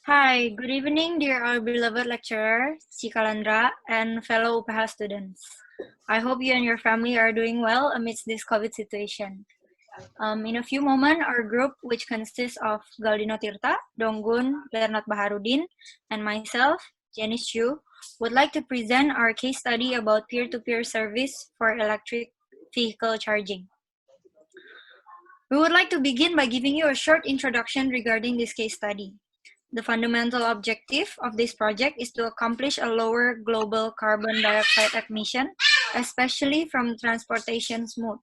Hi, good evening, dear our beloved lecturer, Cikalandra, and fellow UPH students. I hope you and your family are doing well amidst this COVID situation. In a few moments, our group, which consists of Galdino Tirto, Dung Gunn, Baharuddin, and myself, Janice Tjioe, would like to present our case study about peer-to-peer service for electric vehicle charging. We would like to begin by giving you a short introduction regarding this case study. The fundamental objective of this project is to accomplish a lower global carbon dioxide emission, especially from transportation mode,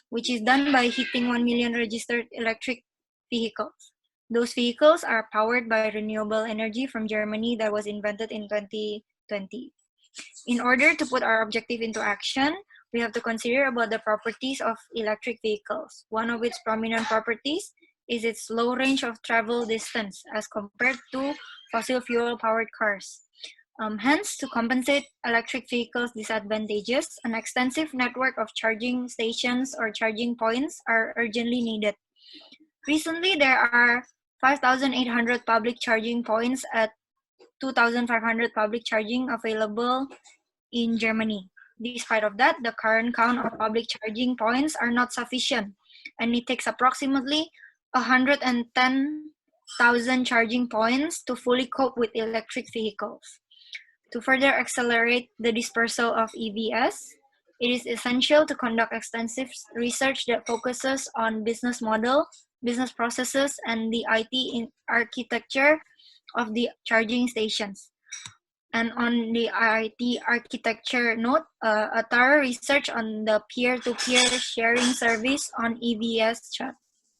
which is done by hitting 1 million registered electric vehicles. Those vehicles are powered by renewable energy from Germany that was invented in 2020. In order to put our objective into action, we have to consider about the properties of electric vehicles. One of its prominent properties is its low range of travel distance as compared to fossil fuel powered cars. Hence, to compensate electric vehicles' disadvantages, an extensive network of charging stations or charging points are urgently needed. Recently, there are 5,800 public charging points at 2,500 public charging available in Germany. Despite of that, the current count of public charging points are not sufficient, and it takes approximately 110,000 charging points to fully cope with electric vehicles. To further accelerate the dispersal of EVs, it is essential to conduct extensive research that focuses on business model, business processes, and the IT architecture of the charging stations. And on the IT architecture note, a thorough research on the peer-to-peer sharing service on EVs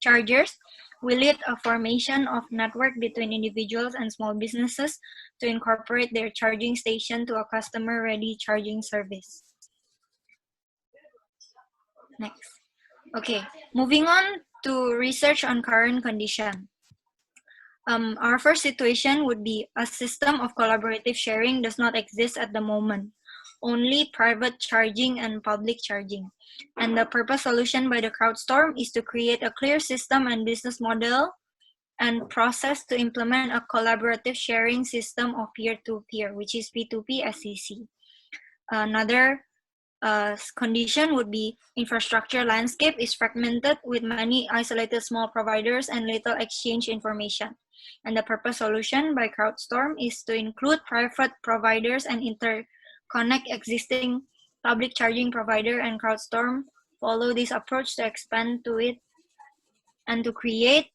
chargers will lead a formation of network between individuals and small businesses to incorporate their charging station to a customer-ready charging service. Next. Okay, moving on to research on current condition. Our first situation would be a system of collaborative sharing does not exist at the moment. Only private charging and public charging. And the purpose solution by the CrowdStorm is to create a clear system and business model and process to implement a collaborative sharing system of peer-to-peer, which is P2P SEC. Another condition would be infrastructure landscape is fragmented with many isolated small providers and little exchange information. And the purpose solution by CrowdStorm is to include private providers and interconnect existing public charging provider, and CrowdStorm follow this approach to expand to it and to create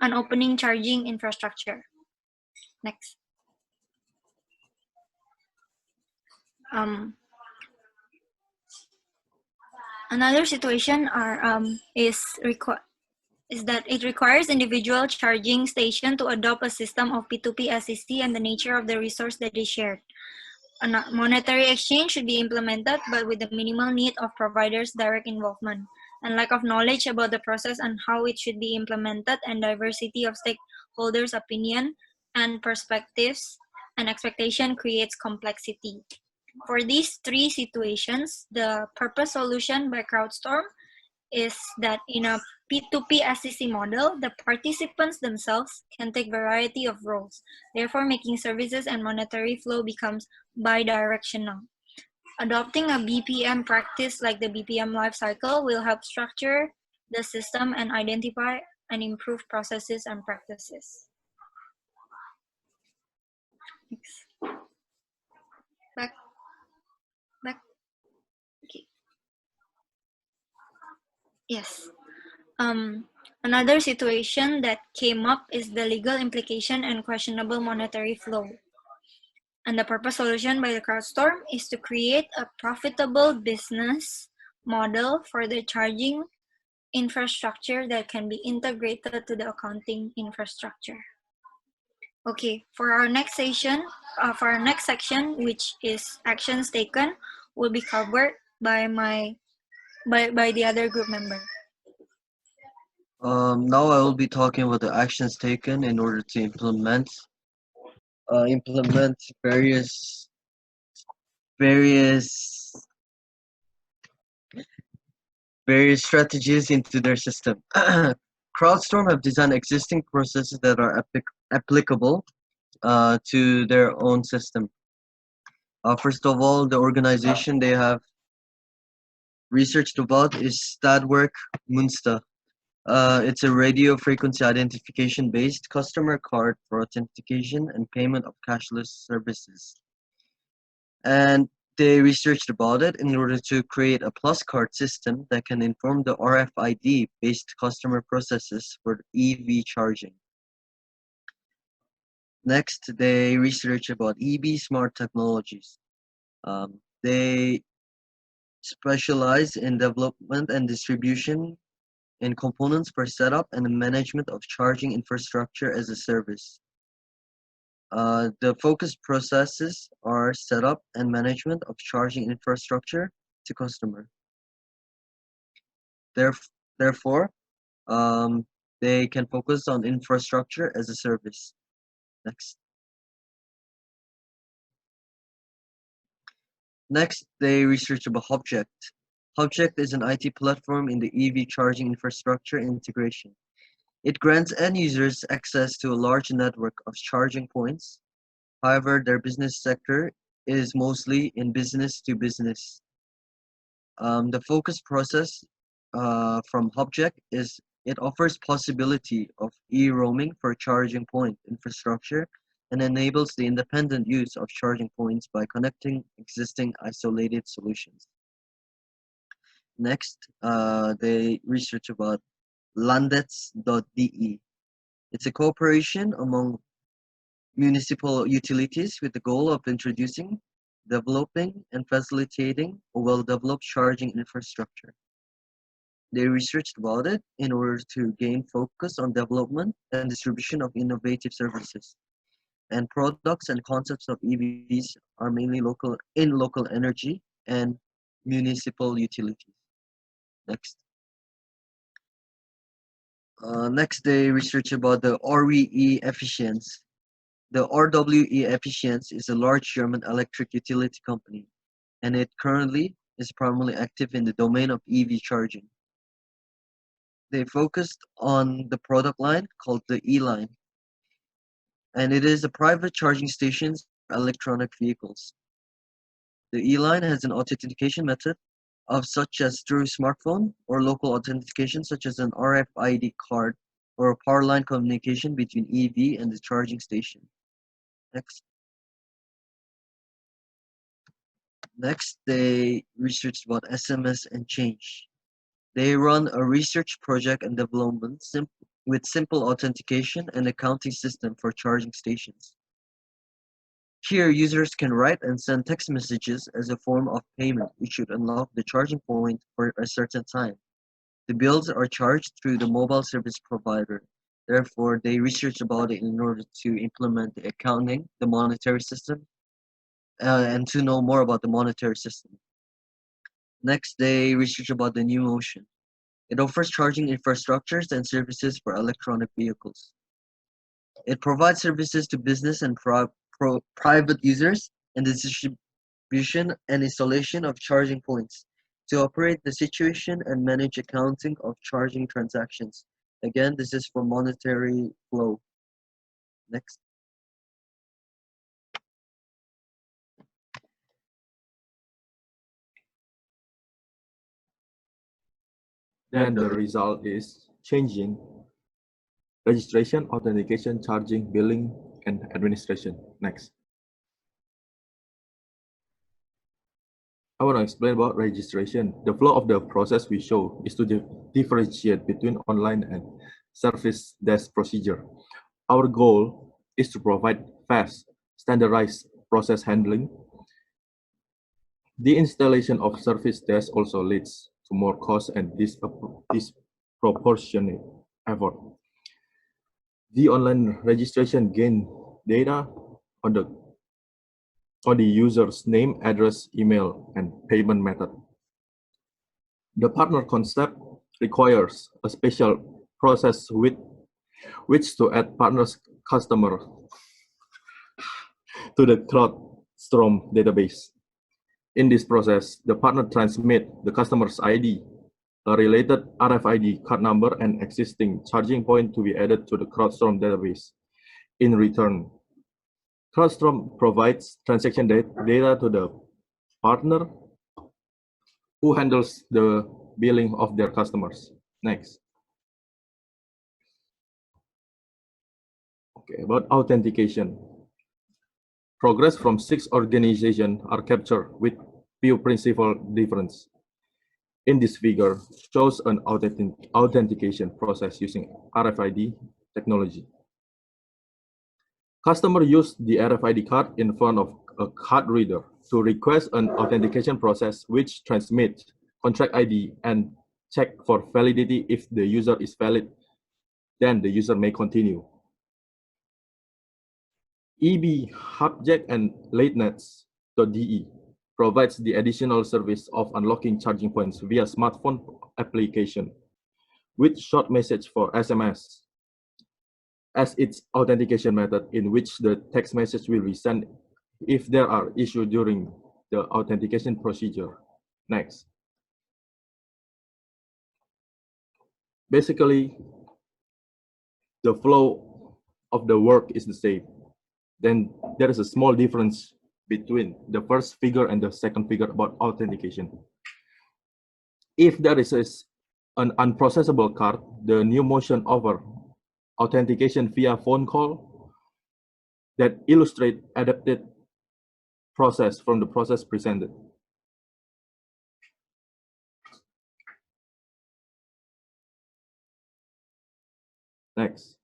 an opening charging infrastructure. Next. Another situation is that it requires individual charging station to adopt a system of P2P SEC and the nature of the resource that is shared. A monetary exchange should be implemented, but with the minimal need of providers' direct involvement, and lack of knowledge about the process and how it should be implemented, and diversity of stakeholders' opinion and perspectives and expectation creates complexity. For these three situations, the purpose solution by CrowdStorm is that in a P2P SEC model, the participants themselves can take variety of roles, therefore making services and monetary flow becomes bidirectional. Adopting a BPM practice like the BPM life cycle will help structure the system and identify and improve processes and practices. Next. Back. Okay. Yes. Another situation that came up is the legal implication and questionable monetary flow. And the purpose solution by the CrowdStorm is to create a profitable business model for the charging infrastructure that can be integrated to the accounting infrastructure. Okay, for our next section, which is actions taken, will be covered by the other group member. Now I will be talking about the actions taken in order to implement various strategies into their system. CrowdStorm have designed existing processes that are applicable to their own system. First of all, the organization they have researched about is Stadwerk Münster. It's a radio frequency identification based customer card for authentication and payment of cashless services. And they researched about it in order to create a plus card system that can inform the RFID based customer processes for EV charging. Next, they research about EV smart technologies. They specialize in development and distribution in components for setup and management of charging infrastructure as a service. The focus processes are setup and management of charging infrastructure to customer. Therefore, they can focus on infrastructure as a service. Next. Next, they research about Object. Object is an IT platform in the EV charging infrastructure integration. It grants end users access to a large network of charging points. However, their business sector is mostly in business to business. The focus process from Object is it offers possibility of e-roaming for charging point infrastructure and enables the independent use of charging points by connecting existing isolated solutions. Next, they research about Landets.de. It's a cooperation among municipal utilities with the goal of introducing, developing, and facilitating a well-developed charging infrastructure. They researched about it in order to gain focus on development and distribution of innovative services. And products and concepts of EVs are mainly local energy and municipal utilities. Next. Next, they research about the RWE efficiency. The RWE efficiency is a large German electric utility company, and it currently is primarily active in the domain of EV charging. They focused on the product line called the E-Line, and it is a private charging stations for electronic vehicles. The E-Line has an authentication method of such as through smartphone or local authentication such as an RFID card or a power line communication between EV and the charging station. Next. Next, they researched about SMS and change. They run a research project and development with simple authentication and accounting system for charging stations. Here, users can write and send text messages as a form of payment, which should unlock the charging point for a certain time. The bills are charged through the mobile service provider. Therefore, they research about it in order to implement the accounting, the monetary system, and to know more about the monetary system. Next, they research about the new motion. It offers charging infrastructures and services for electronic vehicles. It provides services to business and private users and the distribution and installation of charging points to operate the situation and manage accounting of charging transactions. Again, this is for monetary flow. Next. Then the result is changing registration, authentication, charging, billing, and administration. Next. I want to explain about registration. The flow of the process we show is to differentiate between online and service desk procedure. Our goal is to provide fast, standardized process handling. The installation of service desk also leads to more cost and disproportionate effort. The online registration gain data on the user's name, address, email, and payment method. The partner concept requires a special process with which to add partner's customer to the CrowdStrong database. In this process, the partner transmits the customer's ID, a related RFID card number, and existing charging point to be added to the CrowdStrong database. In return, CrowdStorm provides transaction data to the partner who handles the billing of their customers. Next. Okay, about authentication. Progress from 6 organizations are captured with few principal difference. In this figure, shows an authentication process using RFID technology. Customer use the RFID card in front of a card reader to request an authentication process which transmits contract ID and check for validity. If the user is valid, then the user may continue. EB Hubject and LateNets.de provides the additional service of unlocking charging points via smartphone application with short message for SMS as its authentication method, in which the text message will be sent if there are issues during the authentication procedure. Next. Basically, the flow of the work is the same. Then there is a small difference between the first figure and the second figure about authentication. If there is an unprocessable card, the new motion over authentication via phone call that illustrate adapted process from the process presented. Next.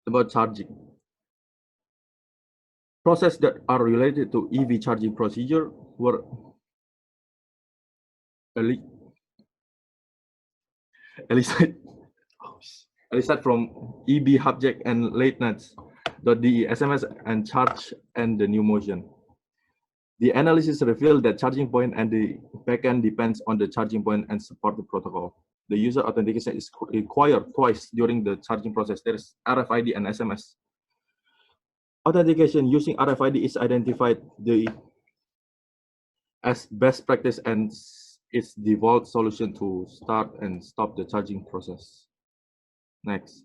About charging. Processes that are related to EV charging procedure were elicited from EB Hubject and LateNets.de, SMS and charge and the new motion. The analysis revealed that charging point and the backend depends on the charging point and support the protocol. The user authentication is required twice during the charging process. There is RFID and SMS. Authentication using RFID is identified as best practice and its default solution to start and stop the charging process. Next.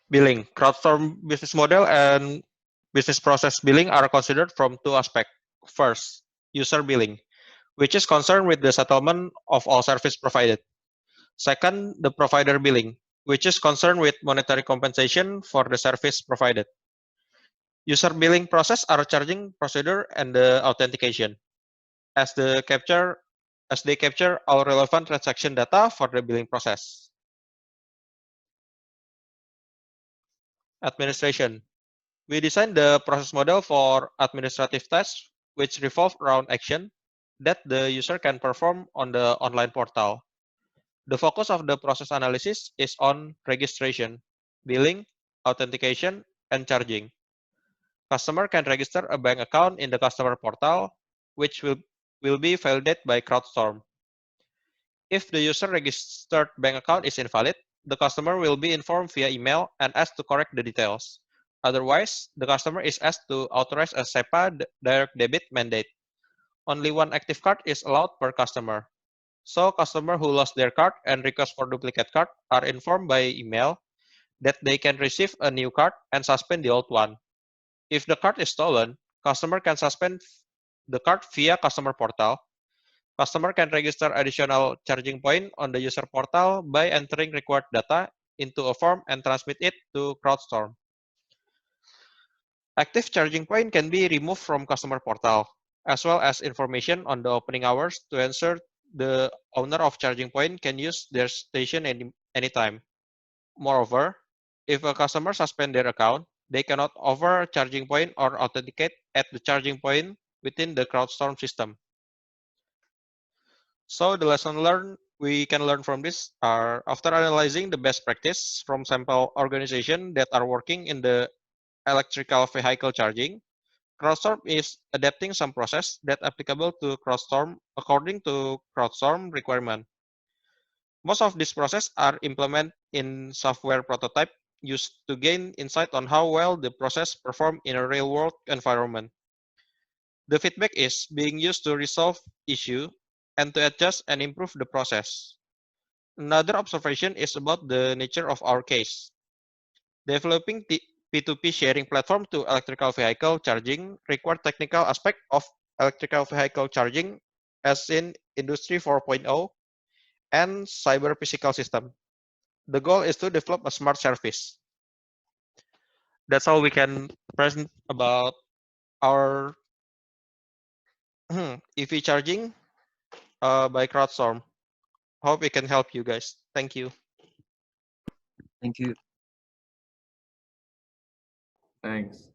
Billing. CrowdStorm business model and business process billing are considered from two aspects. First, user billing, which is concerned with the settlement of all service provided. Second, the provider billing, which is concerned with monetary compensation for the service provided. User billing process are charging procedure and the authentication, as they capture all relevant transaction data for the billing process. Administration. We designed the process model for administrative tasks, which revolve around action that the user can perform on the online portal. The focus of the process analysis is on registration, billing, authentication, and charging. Customer can register a bank account in the customer portal, which will be validated by CrowdStorm. If the user registered bank account is invalid, the customer will be informed via email and asked to correct the details. Otherwise, the customer is asked to authorize a SEPA direct debit mandate. Only one active card is allowed per customer. So customers who lost their card and request for duplicate card are informed by email that they can receive a new card and suspend the old one. If the card is stolen, customer can suspend the card via customer portal. Customer can register additional charging point on the user portal by entering required data into a form and transmit it to CrowdStorm. Active charging point can be removed from customer portal, as well as information on the opening hours to ensure the owner of charging point can use their station anytime. Moreover, if a customer suspend their account, they cannot offer charging point or authenticate at the charging point within the CrowdStorm system. So the lesson learned we can learn from this are, after analyzing the best practice from sample organizations that are working in the electrical vehicle charging, CrowdStorm is adapting some process that applicable to CrowdStorm according to CrowdStorm requirement. Most of these processes are implemented in software prototype used to gain insight on how well the process perform in a real-world environment. The feedback is being used to resolve issue and to adjust and improve the process. Another observation is about the nature of our case. Developing the P2P sharing platform to electrical vehicle charging require technical aspect of electrical vehicle charging as in Industry 4.0 and cyber physical system. The goal is to develop a smart service. That's how we can present about our EV charging by CrowdStorm. Hope it can help you guys. Thank you. Thank you. Thanks.